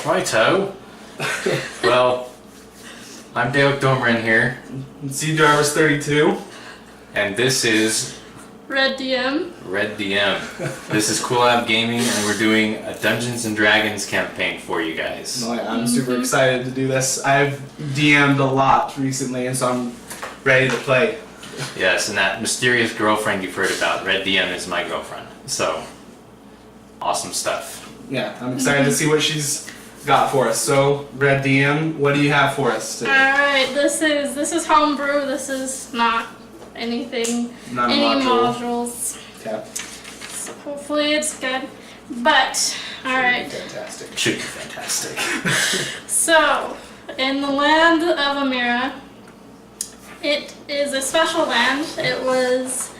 Righto. Well, I'm Daeoc Domren here, C Drivers 32. and this is Red DM. Red DM. This is CoolLab Gaming, and we're doing a Dungeons and Dragons campaign for you guys. Oh, yeah, I'm super excited to do this. I've DM'd a lot recently, and so I'm ready to play. Yes, and that mysterious girlfriend you've heard about, Red DM, is my girlfriend. So, awesome stuff. Yeah, I'm excited to see what she's got for us. So, Red DM, what do you have for us today? Alright, this is Home-brew. This is not anything, Not a any module. modules. Okay. So hopefully it's good. But, alright. Fantastic. Should be fantastic. So, in the land of Amirrora, it is a special land. It was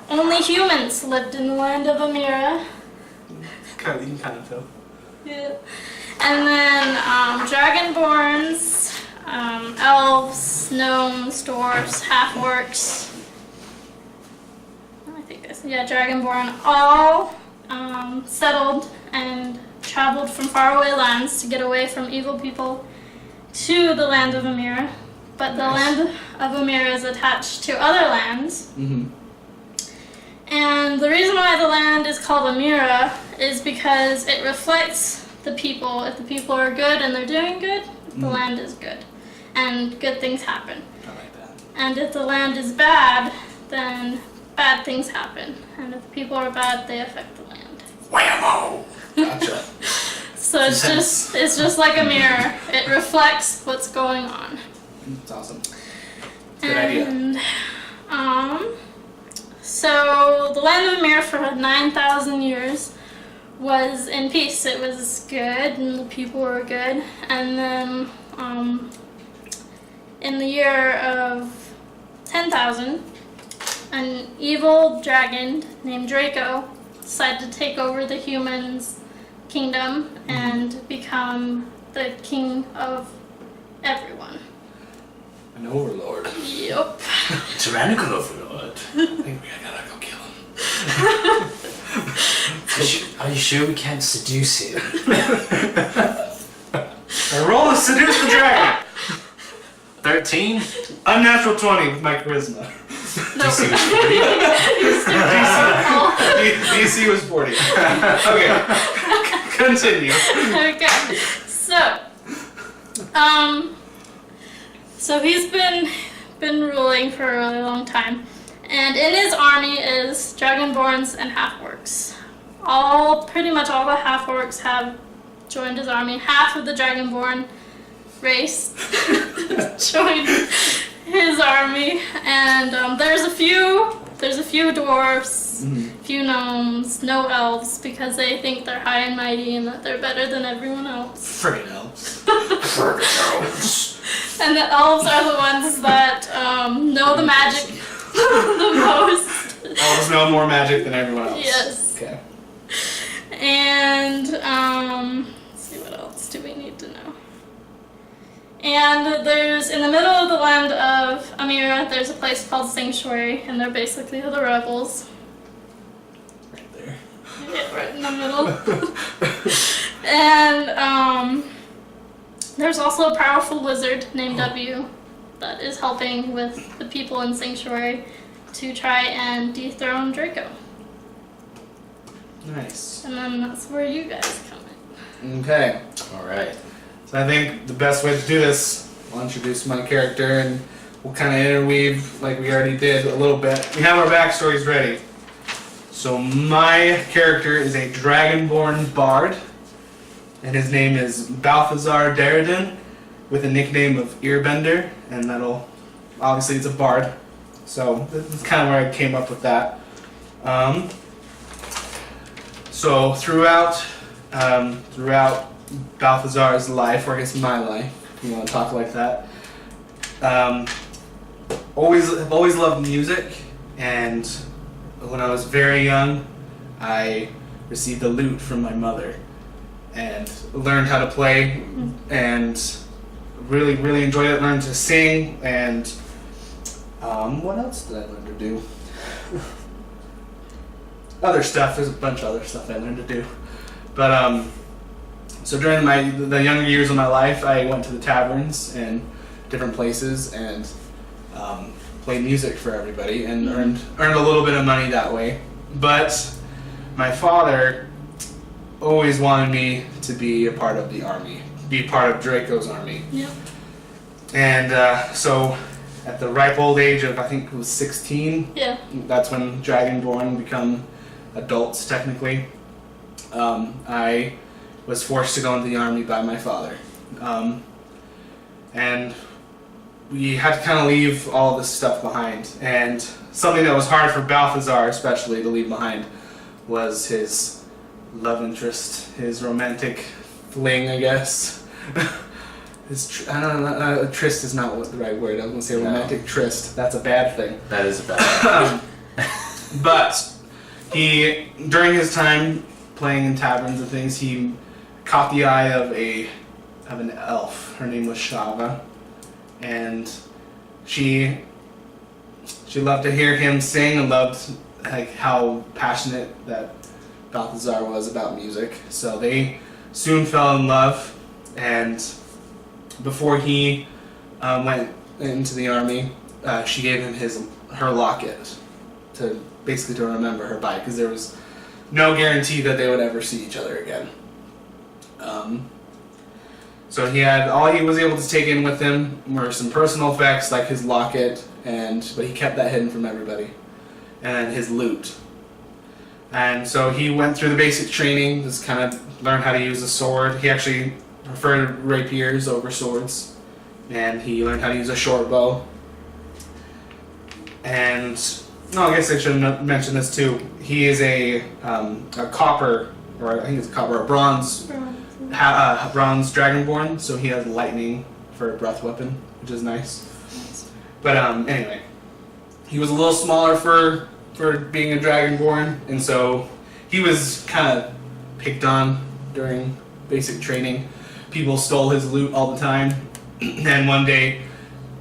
only humans lived in the land of Amirrora. You can kind of tell. Yeah. And then dragonborns, elves, gnomes, dwarves, half-orcs. I think that's, yeah, dragonborn, all settled and traveled from faraway lands to get away from evil people to the land of Amirrora. But the land of Amirrora is attached to other lands. Mm-hmm. And the reason why the land is called Amirrora is because it reflects the people. If the people are good and they're doing good, the land is good. And good things happen. I like that. And if the land is bad, then bad things happen. And if the people are bad, they affect the land. Whammo! Gotcha. So it's just like a mirror. It reflects what's going on. That's awesome. Good idea. And so the land of Amirrora for 9,000 years was in peace. It was good, and the people were good. And then in the year of 10,000, an evil dragon named Draco decided to take over the humans' kingdom and become the king of everyone. An overlord. Yup. Tyrannical overlord. I think we gotta go kill him. Are you sure we can't seduce him? I roll to seduce the dragon. 13? Unnatural 20 with my charisma. No. DC was 40. DC was 40. Okay. Continue. Okay, so he's been ruling for a really long time, and in his army is dragonborns and half-orcs. Pretty much all the half-orcs have joined his army. Half of the dragonborn race joined his army, and there's a few dwarves, few gnomes, no elves, because they think they're high and mighty and that they're better than everyone else. Friggin' elves. And the elves are the ones that know the magic the most. Elves know more magic than everyone else. Yes. Okay. And let's see, what else do we need to know? And there's, in the middle of the land of Amirrora, there's a place called Sanctuary, and they're basically the rebels. Right there. Yeah, right in the middle. And there's also a powerful wizard named W that is helping with the people in Sanctuary to try and dethrone Draco. Nice. And then that's where you guys come in. Okay. Alright. So I think the best way to do this, I'll introduce my character and we'll kind of interweave like we already did a little bit. We have our backstories ready. So my character is a dragonborn bard, and his name is Balthazar Daredin, with a nickname of Earbender, and that'll, obviously it's a bard, so that's kind of where I came up with that. So throughout Balthazar's life, or I guess my life, if you want to talk like that, I've always loved music, and when I was very young, I received a lute from my mother and learned how to play, and really enjoyed it. Learned to sing, and what else did I learn to do? Other stuff. There's a bunch of other stuff I learned to do, but So during the younger years of my life, I went to the taverns and different places and played music for everybody and earned a little bit of money that way. But my father always wanted me to be a part of the army, be part of Draco's army. Yep. And so at the ripe old age of, I think it was 16, Yeah. that's when Dragonborn become adults technically. I was forced to go into the army by my father. And we had to kind of leave all this stuff behind. And something that was hard for Balthazar especially to leave behind was his love interest, his romantic fling, I guess. I don't know, tryst is not the right word. I was going to say romantic tryst. That's a bad thing. That is a bad But he, during his time playing in taverns and things, he caught the eye of an elf. Her name was Shava, and she loved to hear him sing and loved like how passionate that Balthazar was about music. So they soon fell in love, and before he went into the army, she gave him her locket to basically to remember her by, because there was no guarantee that they would ever see each other again. So all he was able to take in with him were some personal effects like his locket, but he kept that hidden from everybody, and then his lute. And so he went through the basic training, just kind of learned how to use a sword. He actually preferred rapiers over swords, and he learned how to use a short bow. And I guess I should mention this too. He is a copper, or I think it's a bronze dragonborn. So he has lightning for a breath weapon, which is nice. But anyway, he was a little smaller for being a dragonborn, and so he was kind of picked on during basic training. People stole his loot all the time, and one day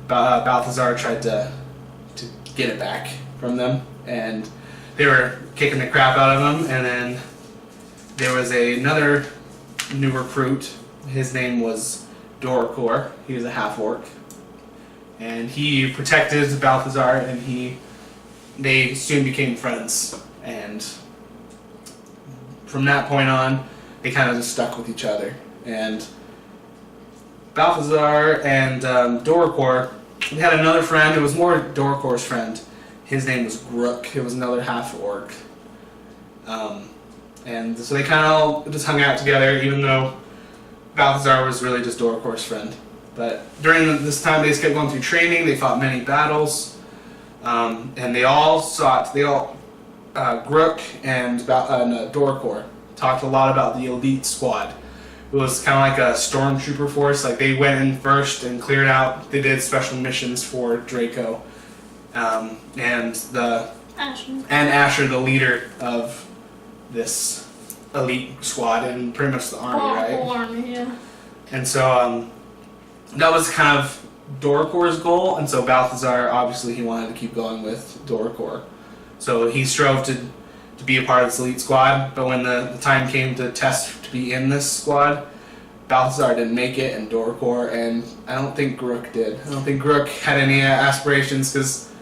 Balthazar tried to get it back from them, and they were kicking the crap out of him. And then there was another new recruit. His name was Doricor. He was a half-orc, and he protected Balthazar, and they soon became friends. And from that point on, they kind of just stuck with each other. And Balthazar and Doricor, we had another friend. It was more Doricor's friend. His name was Grook. It was another half-orc. And so they kind of all just hung out together, even though Balthazar was really just Doricor's friend. But during this time, they just kept going through training. They fought many battles. And Grook and Doricor talked a lot about the elite squad. It was kind of like a stormtrooper force. Like they went in first and cleared out. They did special missions for Draco, and Asher, the leader of this elite squad and pretty much the army, right? Whole army, yeah. And so that was kind of Doricor's goal. And so Balthazar, obviously, he wanted to keep going with Doricor. So he strove to be a part of this elite squad, but when the time came to test to be in this squad, Balthazar didn't make it, and Doricor, and I don't think Grook did. I don't think Grook had any aspirations, because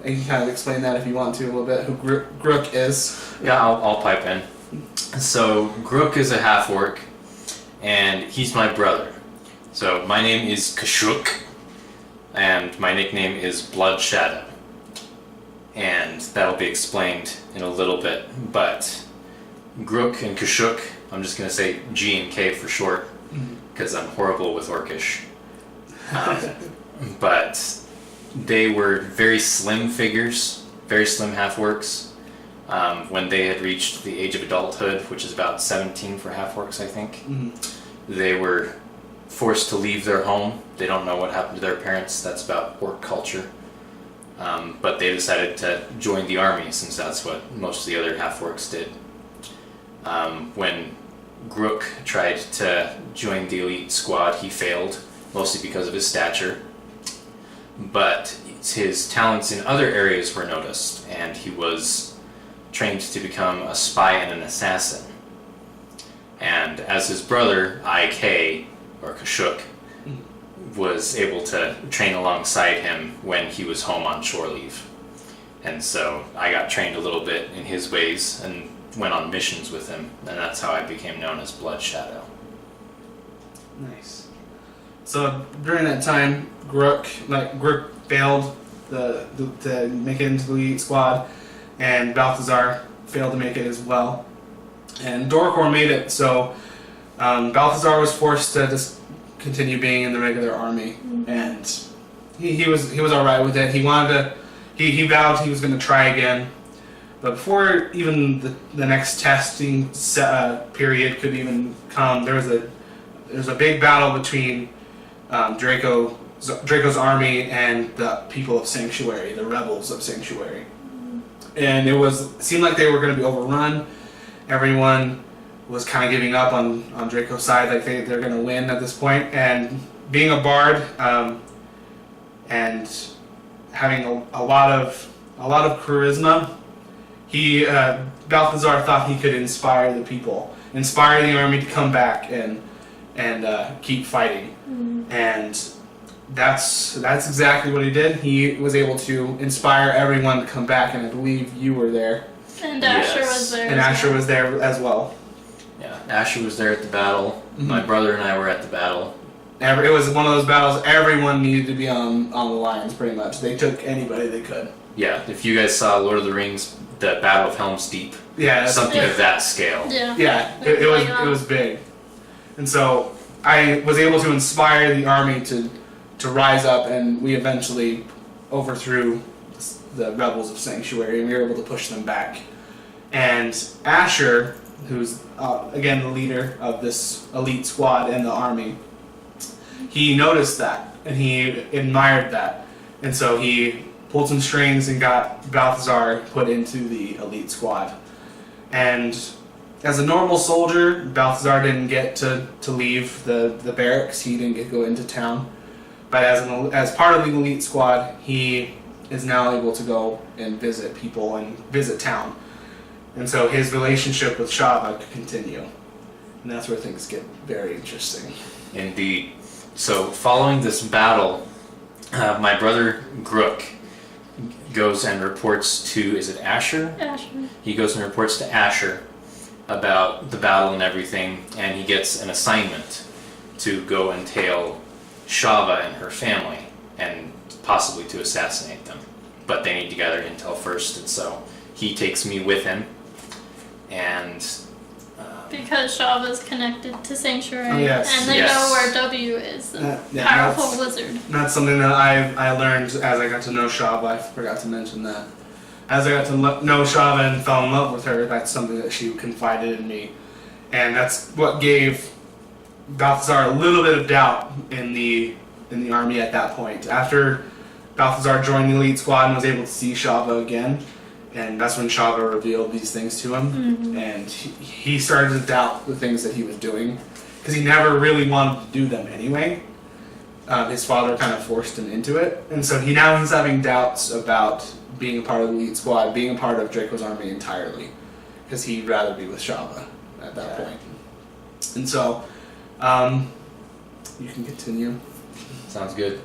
you can kind of explain that if you want to a little bit, who Grook is. Yeah, I'll pipe in. So Grook is a half-orc, and he's my brother. So my name is Kashuk, and my nickname is Blood Shadow. And that'll be explained in a little bit, but Grook and Kashuk, I'm just going to say G and K for short, because I'm horrible with Orcish. But they were very slim figures, very slim half-orcs, when they had reached the age of adulthood, which is about 17 for half-orcs, I think. They were forced to leave their home. They don't know what happened to their parents. That's about orc culture. But they decided to join the army, since that's what most of the other half-orcs did. When Grook tried to join the elite squad, he failed, mostly because of his stature. But his talents in other areas were noticed, and he was trained to become a spy and an assassin. And as his brother, IK, or Kashuk, was able to train alongside him when he was home on shore leave. And so I got trained a little bit in his ways and went on missions with him, and that's how I became known as Blood Shadow. Nice. So during that time, Grook failed to make it into the elite squad, and Balthazar failed to make it as well. And Dorkor made it, so Balthazar was forced to just continue being in the regular army, and he was all right with it. He wanted to. He vowed he was going to try again, but before even the next testing period could even come, there was a big battle between Draco's army and the people of Sanctuary, the rebels of Sanctuary, and it seemed like they were going to be overrun. Everyone was kind of giving up on Draco's side, like they're going to win at this point. And being a bard and having a lot of charisma, Balthazar thought he could inspire the people, inspire the army to come back and keep fighting. And that's exactly what he did. He was able to inspire everyone to come back, and I believe you were there. And Asher was there. And Asher was there as well. Yeah, Asher was there at the battle. Mm-hmm. My brother and I were at the battle. It was one of those battles everyone needed to be on the lines, pretty much. They took anybody they could. Yeah, if you guys saw Lord of the Rings, the Battle of Helm's Deep, Yeah, something of that scale. Yeah. It was big. And so I was able to inspire the army to rise up, and we eventually overthrew the rebels of Sanctuary, and we were able to push them back. And Asher, who's again the leader of this elite squad in the army, he noticed that and he admired that, and so he pulled some strings and got Balthazar put into the elite squad. And as a normal soldier, Balthazar didn't get to leave the barracks. He didn't get to go into town. But as part of the elite squad, he is now able to go and visit people and visit town. And so his relationship with Shava could continue. And that's where things get very interesting. Indeed. So following this battle, my brother Grook goes and reports to, is it Asher? Asher. He goes and reports to Asher about the battle and everything, and he gets an assignment to go and tail Shava and her family, and possibly to assassinate them. But they need to gather intel first, and so he takes me with him, and because Shava's connected to Sanctuary, Oh, yes. and they Yes. know where W is, the Yeah, powerful wizard. That's something that I learned as I got to know Shava. I forgot to mention that. As I got to know Shava and fell in love with her, that's something that she confided in me. And that's what gave Balthazar a little bit of doubt in the army at that point. After Balthazar joined the elite squad and was able to see Shava again, and that's when Shava revealed these things to him, and he started to doubt the things that he was doing, because he never really wanted to do them anyway. His father kind of forced him into it, and so he's having doubts about being a part of the elite squad, being a part of Draco's army entirely, because he'd rather be with Shava at that point. And so, you can continue. sounds good.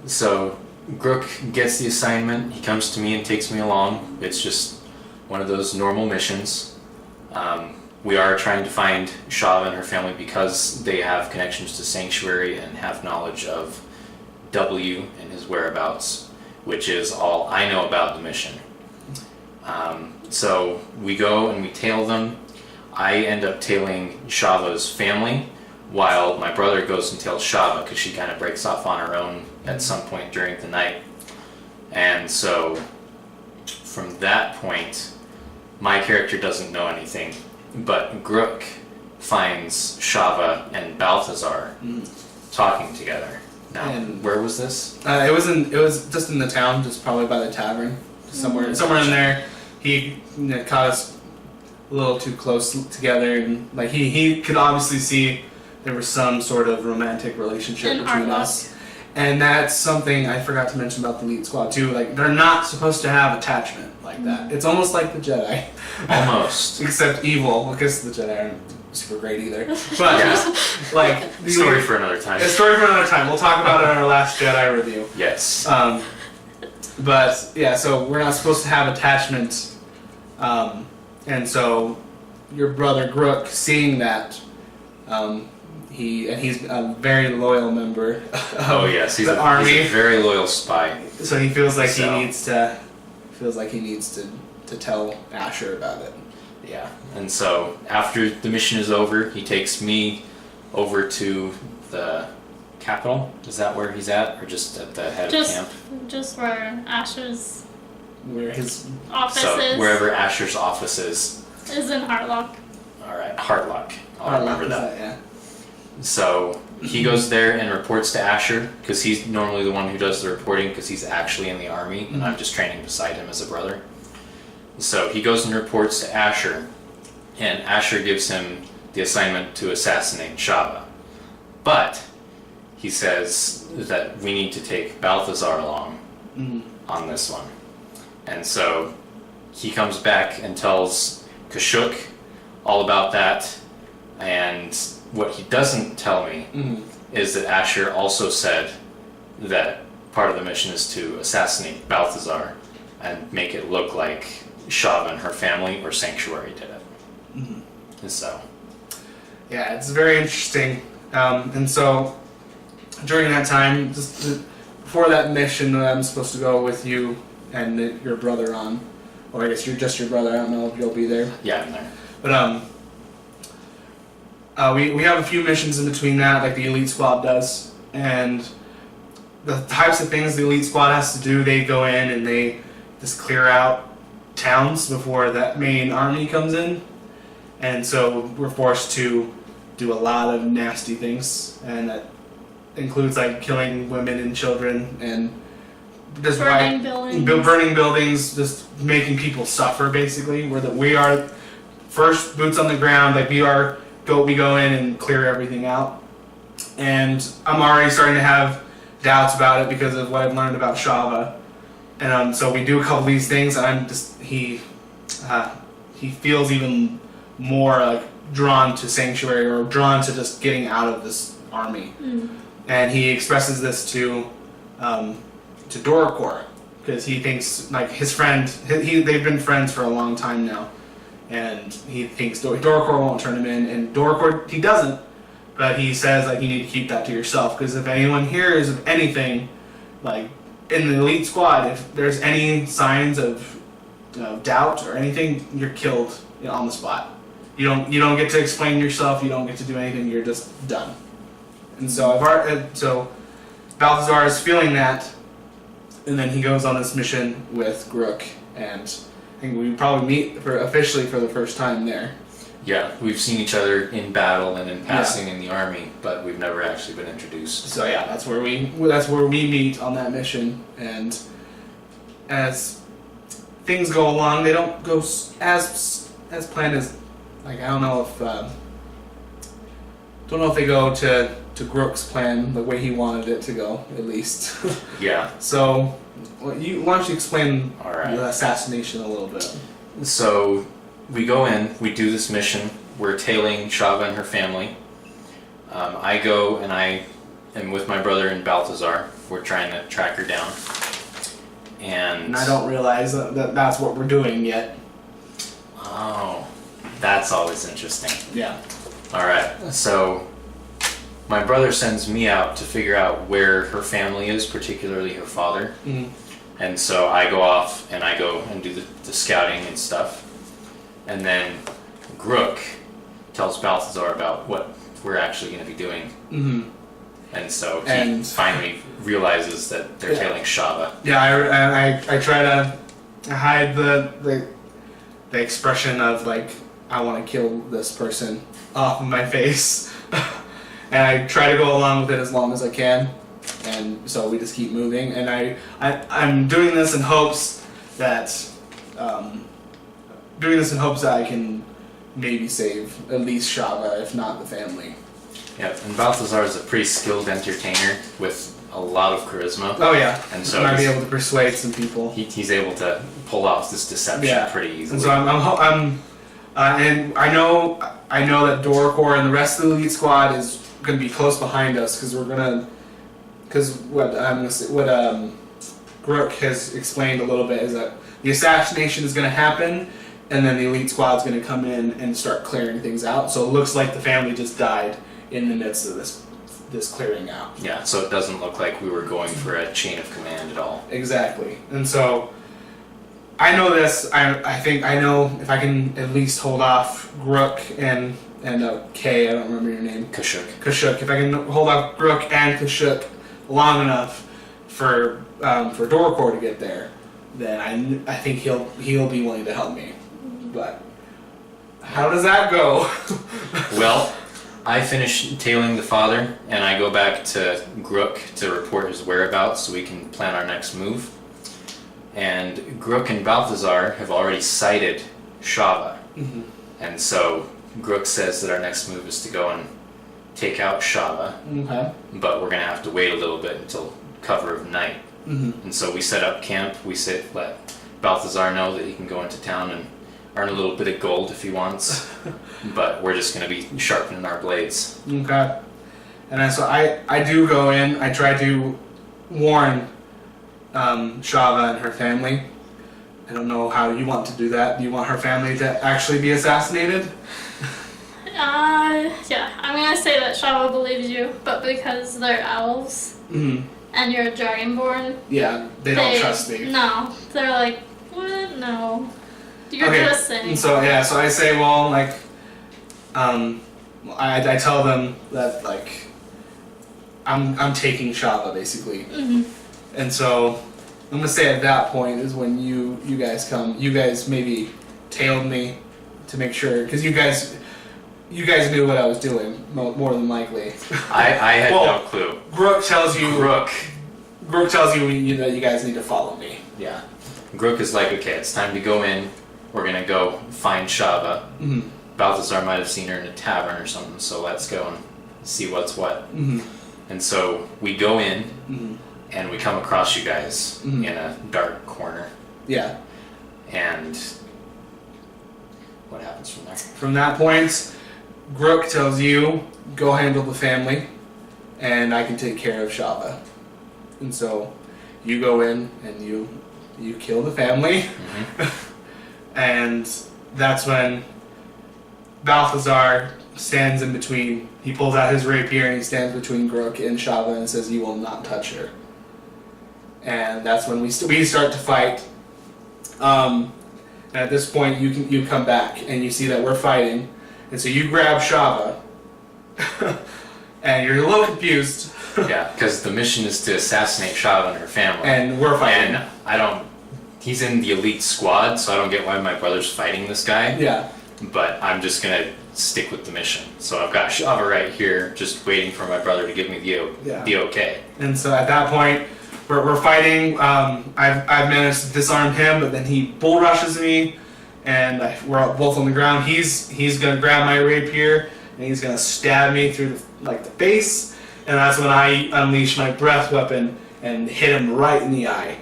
So Grook gets the assignment. He comes to me and takes me along. It's just one of those normal missions. We are trying to find Shava and her family because they have connections to Sanctuary and have knowledge of W and his whereabouts, which is all I know about the mission. So we go and we tail them. I end up tailing Shava's family, while my brother goes and tails Shava because she kind of breaks off on her own at some point during the night. And so from that point, my character doesn't know anything, but Grook finds Shava and Balthazar talking together. Now, And- where was this? It was just in the town, just probably by the tavern, somewhere in there. He caught us a little too close together, and like he could obviously see there was some sort of romantic relationship And between our us. And that's something I forgot to mention about the elite squad too. Like, they're not supposed to have attachment like that. It's almost like the Jedi, Almost. except evil, because the Jedi aren't super great either. But Yeah. like Story for another time. a story for another time. We'll talk about it in our Last Jedi review. Yes. But yeah, so we're not supposed to have attachment, and so your brother Grook, seeing that, he's a very loyal member of Oh yes, he's the a army. very loyal spy. So he feels like So- he needs to tell Asher about it. Yeah. And so after the mission is over, he takes me over to the capital. Is that where he's at, or just at the head of camp? Just where Asher's Where his office So is. wherever Asher's office is. Is in Heartlock. All right, Heartlock. I'll remember that. Yeah. So he goes there and reports to Asher because he's normally the one who does the reporting because he's actually in the army and I'm just training beside him as a brother. So he goes and reports to Asher, and Asher gives him the assignment to assassinate Shava. But he says that we need to take Balthazar along on this one. And so he comes back and tells Kashuk all about that, and what he doesn't tell me is that Asher also said that part of the mission is to assassinate Balthazar and make it look like Shava and her family or Sanctuary did it. And so, Yeah, it's very interesting. And so during that time, just before that mission that I'm supposed to go with you and your brother on, or I guess you're just your brother. I don't know if you'll be there. yeah, I'm there. But we have a few missions in between that, like the Elite Squad does, and the types of things the Elite Squad has to do, they go in and they just clear out towns before that main army comes in, and so we're forced to do a lot of nasty things, and that includes like killing women and children and just Burning buildings. burning buildings, just making people suffer. Basically, we are first boots on the ground. Like we go in and clear everything out, and I'm already starting to have doubts about it because of what I've learned about Shava, and so we do a couple of these things, and I'm just he feels even more like drawn to Sanctuary or drawn to just getting out of this army, and he expresses this to Doricor because he thinks like his friend, they've been friends for a long time now. And he thinks Doricor won't turn him in, and Doricor, he doesn't, but he says like you need to keep that to yourself because if anyone hears of anything, like in the Elite Squad, if there's any signs of doubt or anything, you're killed on the spot. You don't get to explain yourself. You don't get to do anything. You're just done. And so Balthazar is feeling that, and then he goes on this mission with Grook and. I think we probably meet officially for the first time there. Yeah, we've seen each other in battle and in passing in the army, but we've never actually been introduced. So yeah, that's where we meet on that mission. And as things go along, they don't go as planned as like I don't know if they go to Grook's plan the way he wanted it to go at least. Yeah. So. Why don't you explain All right. the assassination a little bit? So we go in, we do this mission. We're tailing Shava and her family. I go and I am with my brother and Balthazar. We're trying to track her down. And I don't realize that that's what we're doing yet. Oh, that's always interesting. Yeah. All right. So my brother sends me out to figure out where her family is, particularly her father. And so I go off and I go and do the scouting and stuff. And then Grook tells Balthazar about what we're actually going to be doing. And so he finally realizes that they're tailing Shava. Yeah, I try to hide the expression of like I want to kill this person off of my face. And I try to go along with it as long as I can, and so we just keep moving. And I'm doing this in hopes that I can maybe save at least Shava, if not the family. Yeah, and Balthazar is a pretty skilled entertainer with a lot of charisma. Oh yeah, and so might be able to persuade some people. He's able to pull off this deception pretty easily. And so And I know that Dorcor and the rest of the elite squad is going to be close behind us because what Grook has explained a little bit is that the assassination is going to happen, and then the elite squad's going to come in and start clearing things out. So it looks like the family just died in the midst of this clearing out. Yeah, so it doesn't look like we were going for a chain of command at all. Exactly. And so I know this. I think I know if I can at least hold off Grook and Kay, I don't remember your name. Kashuk. If I can hold off Grook and Kashuk long enough for Dorcor to get there, then I think he'll be willing to help me. But how does that go? Well, I finish tailing the father, and I go back to Grook to report his whereabouts so we can plan our next move. And Grook and Balthazar have already sighted Shava. Mm-hmm. And so Grook says that our next move is to go and take out Shava. Okay. But we're going to have to wait a little bit until cover of night. Mm-hmm. And so we set up camp. Let Balthazar know that he can go into town and earn a little bit of gold if he wants. But we're just going to be sharpening our blades. Okay. And so I do go in. I try to warn Shava and her family. I don't know how you want to do that. Do you want her family to actually be assassinated? Yeah. I'm gonna say that Shava believes you, but because they're elves Mm-hmm. and you're a dragonborn, Yeah, they don't trust me. No, they're like, what? No, you're Okay. just saying. So I say, well, like, I tell them that like I'm taking Shava basically. Mm-hmm. And so I'm gonna say at that point is when you guys come. You guys maybe tailed me to make sure, because you guys knew what I was doing more than likely. I had Well, no clue. Grook tells you. Grook. Grook tells you that you guys need to follow me. Yeah. Grook is like, okay, it's time to go in. We're going to go find Shava. Mm-hmm. Balthazar might have seen her in a tavern or something, so let's go and see what's what. Mm-hmm. And so we go in, Mm-hmm. and we come across you guys Mhm. in a dark corner. Yeah. And what happens from there? From that point, Grook tells you, go handle the family, and I can take care of Shava. And so you go in and you kill the family. Mm-hmm. And that's when Balthazar stands in between. He pulls out his rapier and he stands between Grook and Shava and says, you will not touch her. And that's when we start to fight. And at this point, you come back and you see that we're fighting. And so you grab Shava. And you're a little confused. Yeah, because the mission is to assassinate Shava and her family. And we're fighting. And he's in the elite squad, so I don't get why my brother's fighting this guy. Yeah. But I'm just going to stick with the mission. So I've got Shava right here, just waiting for my brother to give me the okay. And so at that point, we're fighting. I've managed to disarm him, but then he bull rushes me, and we're both on the ground. He's gonna grab my rapier and he's gonna stab me through the face, and that's when I unleash my breath weapon and hit him right in the eye,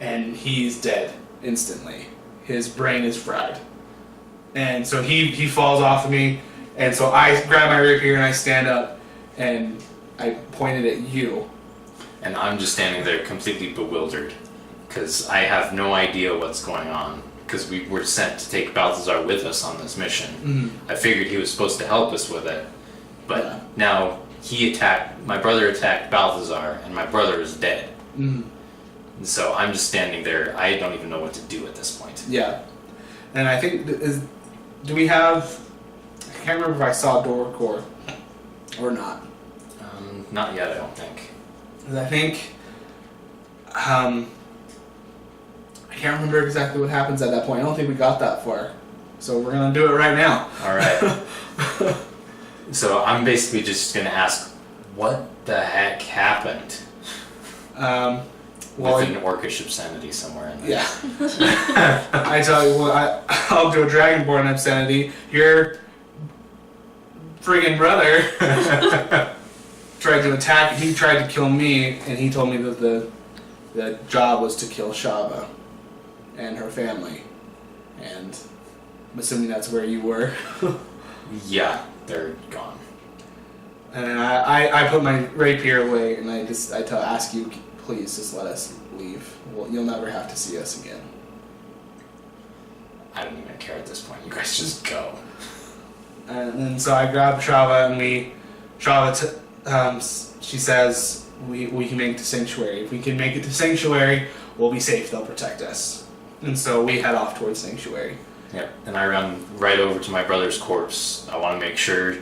and he's dead instantly. His brain is fried, and so he falls off of me, and so I grab my rapier and I stand up and I pointed at you. And I'm just standing there completely bewildered because I have no idea what's going on because we were sent to take Balthazar with us on this mission. Mm-hmm. I figured he was supposed to help us with it, but Yeah. now my brother attacked Balthazar and my brother is dead. Mm-hmm. And so I'm just standing there. I don't even know what to do at this point. Yeah, and I think do we have? I can't remember if I saw Dorcor or not. Not yet, I don't think. 'Cause I think I can't remember exactly what happens at that point. I don't think we got that far, so we're gonna do it right now. All right. So I'm basically just going to ask, what the heck happened? Well, With an orcish obscenity somewhere in there. yeah. I tell you what, I'll do a Dragonborn obscenity. Your friggin' brother tried to attack. He tried to kill me, and he told me that the job was to kill Shava and her family. And I'm assuming that's where you were. Yeah, they're gone. And then I put my rapier away, and ask you, please just let us leave. Well, you'll never have to see us again. I don't even care at this point. You guys just go. And then so I grab Shava, and she says we can make it to Sanctuary. If we can make it to Sanctuary, we'll be safe. They'll protect us. And so we head off towards Sanctuary. Yep. And I run right over to my brother's corpse. I want to make sure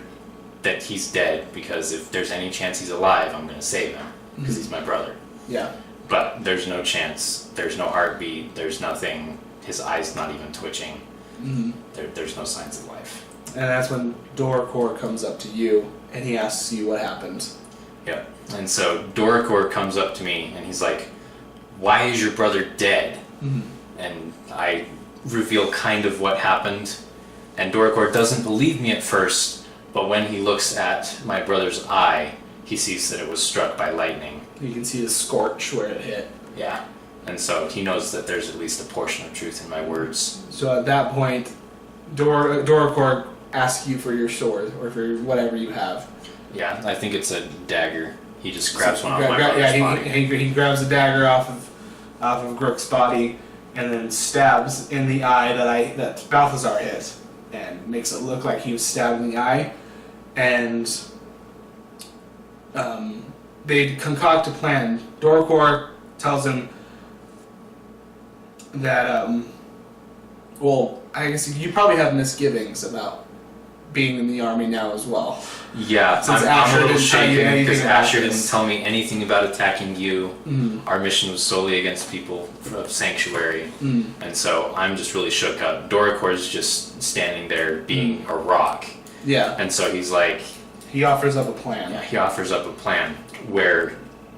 that he's dead, because if there's any chance he's alive, I'm going to save him, because he's my brother. Yeah. But there's no chance. There's no heartbeat. There's nothing. His eye's not even twitching. Mm-hmm. There's no signs of life. And that's when Doricor comes up to you, and he asks you what happened. Yep. And so Doricor comes up to me, and he's like, "Why is your brother dead?" Mm-hmm. And I reveal kind of what happened. And Doricor doesn't believe me at first, but when he looks at my brother's eye, he sees that it was struck by lightning. You can see the scorch where it hit. Yeah. And so he knows that there's at least a portion of truth in my words. So at that point, Doricor asks you for your sword, or for whatever you have. Yeah, I think it's a dagger. He just grabs one off my brother's body. He grabs a dagger off of Grook's body, and then stabs in the eye that Balthazar hit, and makes it look like he was stabbed in the eye. And they concoct a plan. Doricor tells him that, well, I guess you probably have misgivings about being in the army now as well. Yeah, Since I'm Asher a little didn't tell you shaken anything because about Asher this. didn't tell me anything about attacking you. Mm. Our mission was solely against people of Sanctuary. Mm. And so I'm just really shook up. Doricor's just standing there being a rock. Yeah. And so he's like... He offers up a plan. Yeah, he offers up a plan where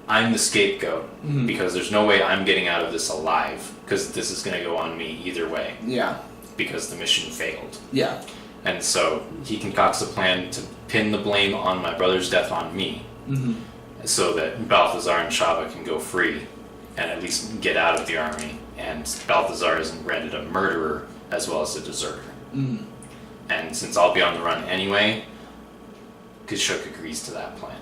I'm the scapegoat, because there's no way I'm getting out of this alive, because this is going to go on me either way. Yeah. Because the mission failed. Yeah. And so he concocts a plan to pin the blame on my brother's death on me, so that Balthazar and Shava can go free and at least get out of the army, and Balthazar isn't branded a murderer as well as a deserter. And since I'll be on the run anyway, Kashuk agrees to that plan.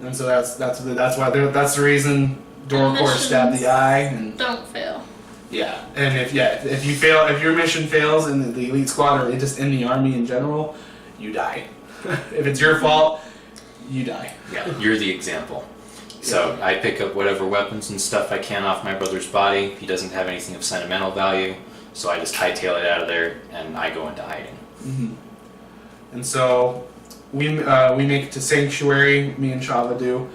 And so that's the reason Doricor stabbed the eye. And Don't fail. yeah, and if your mission fails in the elite squad, or just in the army in general, you die. If it's your fault, you die. Yeah, you're the example. So I pick up whatever weapons and stuff I can off my brother's body. He doesn't have anything of sentimental value, so I just hightail it out of there and I go into hiding. And so we make it to Sanctuary. Me and Shava do.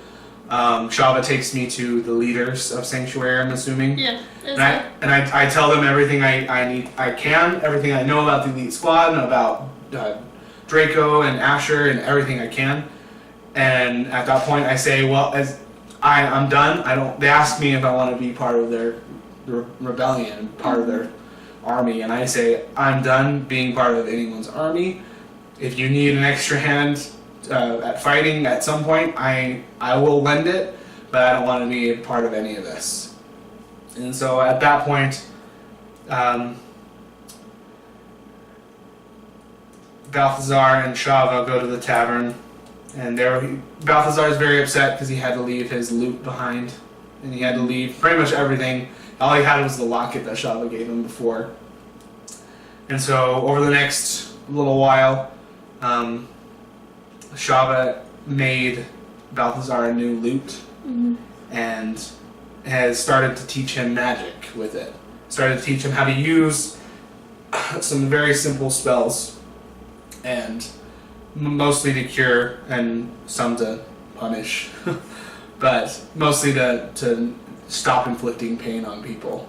Shava takes me to the leaders of Sanctuary, I'm assuming. Yeah. And I tell them everything everything I know about the elite squad and about Draco and Asher and everything I can. And at that point, I say, well, as I'm done. They ask me if I want to be part of their rebellion, part of their army, and I say I'm done being part of anyone's army. If you need an extra hand at fighting at some point, I will lend it, but I don't want to be a part of any of this. And so at that point, Balthazar and Shava go to the tavern, and Balthazar is very upset because he had to leave his loot behind, and he had to leave pretty much everything. All he had was the locket that Shava gave him before. And so over the next little while, Shava made Balthazar a new lute, and has started to teach him magic with it. Started to teach him how to use some very simple spells, and mostly to cure and some to punish, but mostly to stop inflicting pain on people.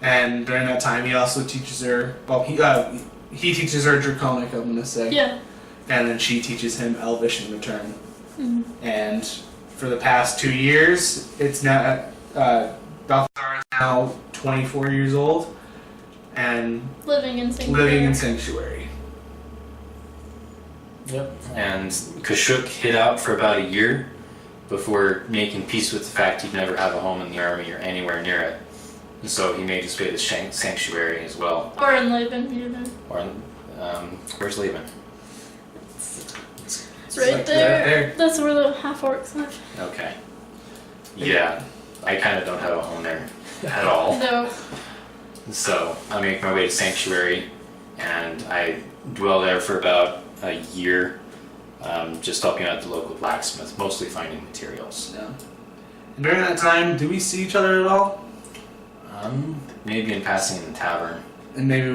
And during that time, he also teaches her. Well, he teaches her Draconic, I'm gonna say. Yeah. And then she teaches him Elvish in return. And for the past 2 years, it's now Balthazar is now 24 years old and Living in Sanctuary. Yep. And Kashuk hid out for about a year before making peace with the fact he'd never have a home in the army or anywhere near it. So he made his way to Sanctuary as well. Or in Laban, even. Or where's Laban? It's right like there. right there. That's where the half orcs live. Okay. Yeah, I kind of don't have a home there at all. No. So I make my way to Sanctuary, and I dwell there for about a year, just helping out the local blacksmith, mostly finding materials. Yeah. And during that time, do we see each other at all? Maybe in passing in the tavern. And maybe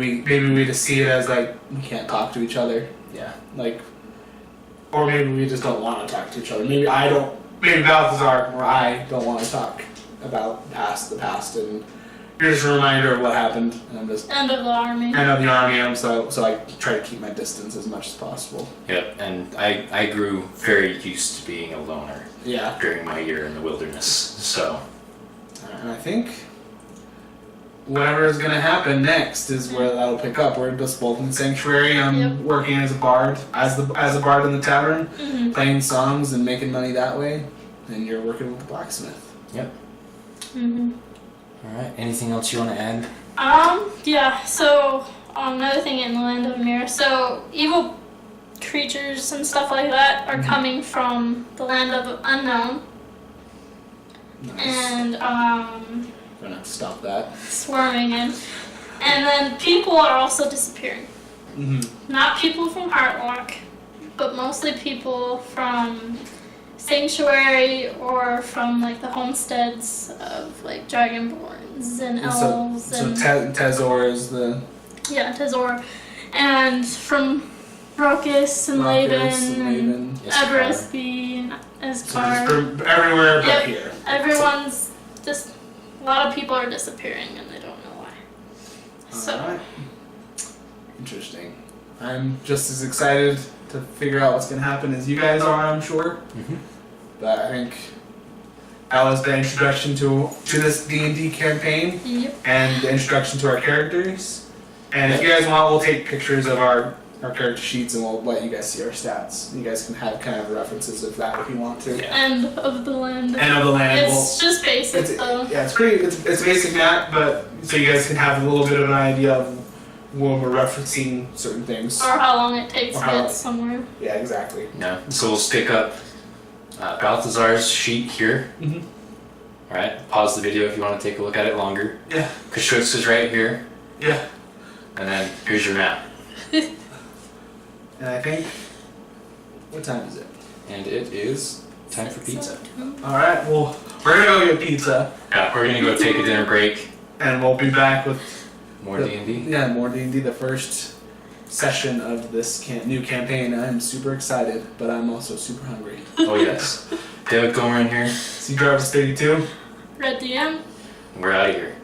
we just see it as like we can't talk to each other, Yeah. like, or maybe we just don't want to talk to each other. Maybe I don't. Maybe Balthazar or I don't want to talk about the past, and you're just a reminder of what happened. And I'm just End of the army. end of the army. So I try to keep my distance as much as possible. Yep. And I grew very used to being a loner Yeah. during my year in the wilderness. So And I think whatever is going to happen next is where that'll pick up. We're just both in Sanctuary. I'm Yep. working as a bard, as a bard in the tavern, Mm-hmm. playing songs and making money that way. And you're working with the blacksmith. Mm-hmm. all right. Anything else you want to add? Yeah, so, another thing in the land of Amirrora. So, evil creatures and stuff like that are coming from the land of unknown. Nice. And, Gonna have to stop that. swarming in. And then people are also disappearing. Mm-hmm. Not people from Heartlock, but mostly people from Sanctuary or from like the homesteads of like Dragonborns and Elves and Tezor is the yeah, Tezor, and from Rokus and Laban, Eberethby and So Escar. just everywhere but Yep. here. Everyone's just a lot of people are disappearing and they don't know why. So Alright. Interesting. I'm just as excited to figure out what's going to happen as you guys are, I'm sure. Mm-hmm. But I think that was the introduction to this D&D campaign yep. and the introduction to our characters. And if you guys want, we'll take pictures of our character sheets and we'll let you guys see our stats. You guys can have kind of references of that if you want to. Yeah. End of the land. And of the land. It's just basic though. Yeah, it's pretty. It's basic map, but so you guys can have a little bit of an idea of when we're referencing certain things. Or how long it takes Or to how get long- somewhere. Yeah, exactly. No. So we'll stick up Balthazar's sheet here. Mhm. All right. Pause the video if you want to take a look at it longer. Yeah. Kashuk's is right here, Yeah. and then here's your map. And I think, what time is it? And it is time for pizza. All right. Well, we're gonna go get pizza, Yeah, we're gonna go take a dinner break. and we'll be back with More D&D. Yeah, more D&D. The first session of this new campaign. I'm super excited, but I'm also super hungry. Oh yes. Daeoc Domren here. See, Jarvis 32. Red DM. We're out of here.